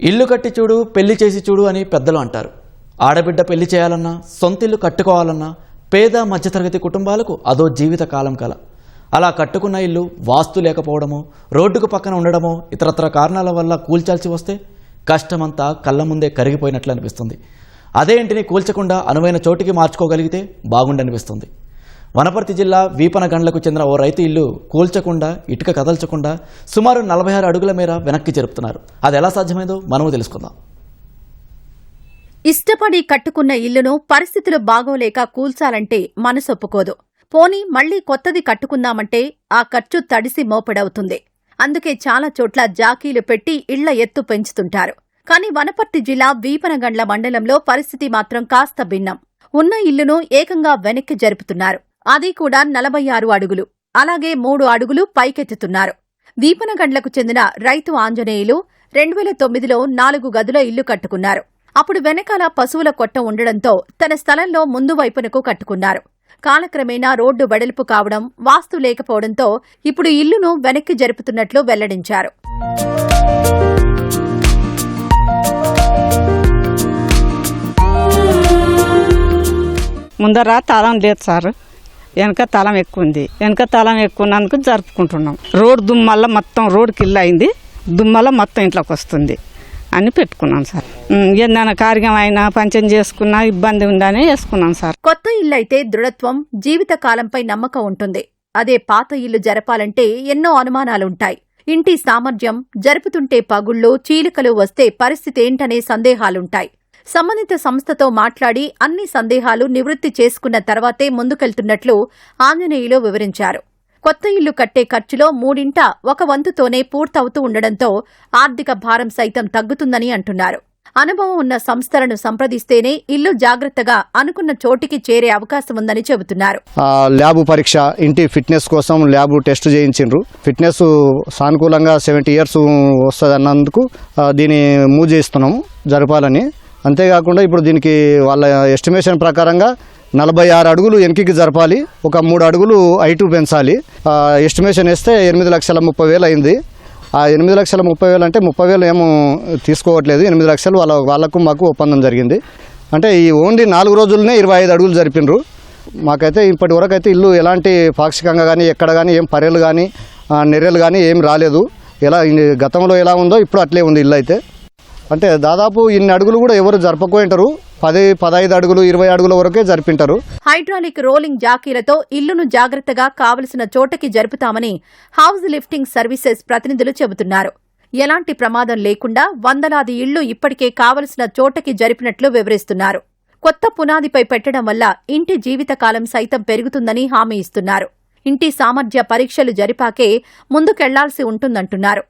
ఇల్లు కట్టి చూడు పెళ్లి చేసి చూడు అని పెద్దలు అంటారు. ఆడబిడ్డ పెళ్లి చేయాలన్నా సొంతిల్లు కట్టుకోవాలన్నా పేద మధ్యతరగతి కుటుంబాలకు అదో జీవిత కాలం కల. అలా కట్టుకున్న ఇల్లు వాస్తు లేకపోవడమో రోడ్డుకు పక్కన ఉండడమో ఇతరత్ర కారణాల వల్ల కూల్చాల్సి వస్తే కష్టమంతా కళ్ళ ముందే కరిగిపోయినట్లు అనిపిస్తుంది. అదే ఇంటిని కూల్చకుండా అనువైన చోటికి మార్చుకోగలిగితే బాగుండనిపిస్తుంది. వనపర్తి జిల్లా వీపనగండ్లకు చెందిన ఓ రైతు ఇల్లు కూల్చకుండా ఇటుక కదల్చకుండా సుమారు 46 అడుగుల మేర వెనక్కి జరుపుతున్నారు. అది ఎలా సాధ్యమైందో మనము తెలుసుకుందాం. ఇష్టపడి కట్టుకున్న ఇల్లును పరిస్థితులు బాగోలేక కూల్చాలంటే మనసొప్పుకోదు. పోనీ మళ్లీ కొత్తది కట్టుకుందామంటే ఆ ఖర్చు తడిసి మోపెడవుతుంది. అందుకే చాలా చోట్ల జాకీలు పెట్టి ఇళ్ల ఎత్తు పెంచుతుంటారు. కానీ వనపర్తి జిల్లా వీపనగండ్ల మండలంలో పరిస్థితి మాత్రం కాస్త భిన్నం. ఉన్న ఇల్లును ఏకంగా వెనక్కి జరుపుతున్నారు. అది కూడా 46 అడుగులు. అలాగే 3 అడుగులు పైకెత్తుతున్నారు. వీపనగండ్లకు చెందిన రైతు ఆంజనేయులు 2009లో 4 గదుల ఇల్లు కట్టుకున్నారు. అప్పుడు వెనకాల పశువుల కొట్ట ఉండడంతో తన స్థలంలో ముందు వైపునకు కట్టుకున్నారు. కాలక్రమేణా రోడ్డు వెడల్పు కావడం, వాస్తు లేకపోవడంతో ఇప్పుడు ఇల్లును వెనక్కి జరుపుతున్నట్లు వెల్లడించారు. ముందర తాళం లేదు సార్, వెనక తాళం ఎక్కువ ఉంది. వెనక తాళం ఎక్కువ ఉన్నందుకు జరుపుకుంటున్నాం. రోడ్ దుమ్మల్ల మొత్తం రోడ్డుకి ఇల్లు అయింది, దుమ్మల్ల మొత్తం ఇంట్లోకి వస్తుంది అని పెట్టుకున్నాం సార్. ఏదైనా కార్యం అయినా పంచం చేసుకున్నా ఇబ్బంది ఉందని వేసుకున్నాం సార్. కొత్త ఇల్లు అయితే దృఢత్వం, జీవిత కాలంపై నమ్మకం ఉంటుంది. అదే పాత ఇల్లు జరపాలంటే ఎన్నో అనుమానాలుంటాయి. ఇంటి సామర్థ్యం, జరుపుతుంటే పగుళ్లు, చీలికలు వస్తే పరిస్థితి ఏంటనే సందేహాలుంటాయి. సంబంధిత సంస్థతో మాట్లాడి అన్ని సందేహాలు నివృత్తి చేసుకున్న తర్వాతే ముందుకెళ్తున్నట్లు ఆంజనేయులు వివరించారు. కొత్త ఇల్లు కట్టే ఖర్చులో 1/3 వంతుతోనే పూర్తవుతూ ఉండడంతో ఆర్థిక భారం సైతం తగ్గుతుందని అంటున్నారు. అనుభవం ఉన్న సంస్థలను సంప్రదిస్తేనే ఇల్లు జాగ్రత్తగా అనుకున్న చోటికి చేరే అవకాశం ఉందని చెబుతున్నారు. ల్యాబ్ పరీక్ష, ఇంటి ఫిట్నెస్ కోసం ల్యాబ్ టెస్ట్ చేయించిండ్రు. ఫిట్నెస్ సానుకూలంగా 70 years వస్తుంది అన్నందుకు దీన్ని మూవ్ చేస్తున్నాము జరపాలని. అంతేకాకుండా ఇప్పుడు దీనికి వాళ్ళ ఎస్టిమేషన్ ప్రకారంగా 46 అడుగులు వెనక్కి జరపాలి, ఒక 3 అడుగులు హైటు పెంచాలి. ఎస్టిమేషన్ వేస్తే 8,30,000 అయింది. ఆ 8,30,000 అంటే 30,000 ఏమో తీసుకోవట్లేదు, 8 లక్షలు వాళ్ళకు మాకు ఒప్పందం జరిగింది. అంటే ఈ ఓన్లీ 4 రోజులనే 25 అడుగులు జరిపినరు. మాకైతే ఇప్పటి వరకు అయితే ఇల్లు ఎలాంటి పాక్షికంగా కానీ ఎక్కడ కానీ ఏం పర్రెలు కానీ నెర్రెలు కానీ ఏం రాలేదు. ఎలా గతంలో ఎలా ఉందో ఇప్పుడు అట్లే ఉంది ఇల్లు అయితే. అంటే దాదాపు ఇన్ని అడుగులు కూడా ఎవరు జరపకపోయింటారు. 10-15 అడుగులు 20 అడుగుల వరకే జరిపింటారు. హైడ్రాలిక్ రోలింగ్ జాకీలతో ఇల్లును జాగ్రత్తగా కావలసిన చోటకి జరుపుతామని హౌస్ లిఫ్టింగ్ సర్వీసెస్ ప్రతినిధులు చెబుతున్నారు. ఎలాంటి ప్రమాదం లేకుండా వందలాది ఇళ్లు ఇప్పటికే కావలసిన చోటకి జరిపినట్లు వివరిస్తున్నారు. కొత్త పునాదిపై పెట్టడం వల్ల ఇంటి జీవితకాలం సైతం పెరుగుతుందని హామీ ఇస్తున్నారు. ఇంటి సామర్థ్య పరీక్షలు జరిపాకే ముందుకెళ్లాల్సి ఉంటుందంటున్నారు.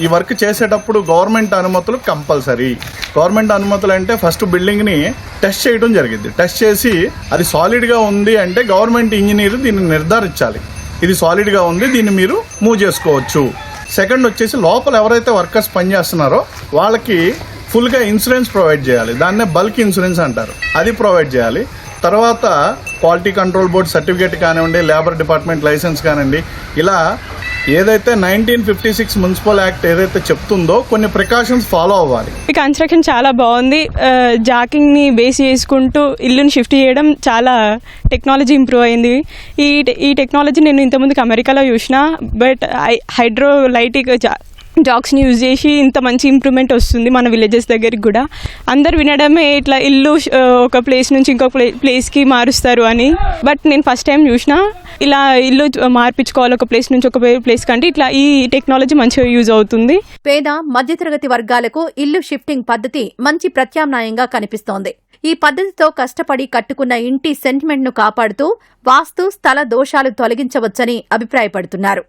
ఈ వర్క్ చేసేటప్పుడు గవర్నమెంట్ అనుమతులు కంపల్సరీ. గవర్నమెంట్ అనుమతులు అంటే ఫస్ట్ బిల్డింగ్ని టెస్ట్ చేయడం జరిగింది. టెస్ట్ చేసి అది సాలిడ్గా ఉంది అంటే గవర్నమెంట్ ఇంజనీర్ దీన్ని నిర్ధారించాలి, ఇది సాలిడ్గా ఉంది, దీన్ని మీరు మూవ్ చేసుకోవచ్చు. సెకండ్ వచ్చేసి లోపల ఎవరైతే వర్కర్స్ పనిచేస్తున్నారో వాళ్ళకి ఫుల్గా ఇన్సూరెన్స్ ప్రొవైడ్ చేయాలి. దాన్నే బల్క్ ఇన్సూరెన్స్ అంటారు, అది ప్రొవైడ్ చేయాలి. తర్వాత క్వాలిటీ కంట్రోల్ బోర్డ్ సర్టిఫికేట్ కానివ్వండి, లేబర్ డిపార్ట్మెంట్ లైసెన్స్ కానివ్వండి, ఇలా ఏదైతే 1956 మున్సిపల్ యాక్ట్ ఏదైతే చెప్తుందో కొన్ని ప్రికాషన్స్ ఫాలో అవ్వాలి. ఈ కన్స్ట్రక్షన్ చాలా బాగుంది. జాకింగ్ని బేస్ చేసుకుంటూ ఇల్లుని షిఫ్ట్ చేయడం చాలా టెక్నాలజీ ఇంప్రూవ్ అయింది. ఈ టెక్నాలజీ నేను ఇంతకుముందుకు అమెరికాలో చూసిన, బట్ హైడ్రోలైటిక్ జాక్స్ని యూజ్ చేసి ఇంత మంచి ఇంప్రూవ్మెంట్ వస్తుంది మన విలేజెస్ దగ్గరికి కూడా. అందరు వినడమే ఇట్లా ఇల్లు ఒక ప్లేస్ నుంచి ఇంకొక ప్లేస్కి మారుస్తారు అని, బట్ నేను ఫస్ట్ టైం చూసిన ఇలా ఇల్లు మార్పించుకోవాలి ఒక ప్లేస్ నుంచి ఒక ప్లేస్ కంటే. ఇట్లా ఈ టెక్నాలజీ మంచిగా యూజ్ అవుతుంది. పేద మధ్యతరగతి వర్గాలకు ఇల్లు షిఫ్టింగ్ పద్ధతి మంచి ప్రత్యామ్నాయంగా కనిపిస్తోంది. ఈ పద్ధతితో కష్టపడి కట్టుకున్న ఇంటి సెంటిమెంట్ను కాపాడుతూ వాస్తు స్థల దోషాలు తొలగించవచ్చని అభిప్రాయపడుతున్నారు.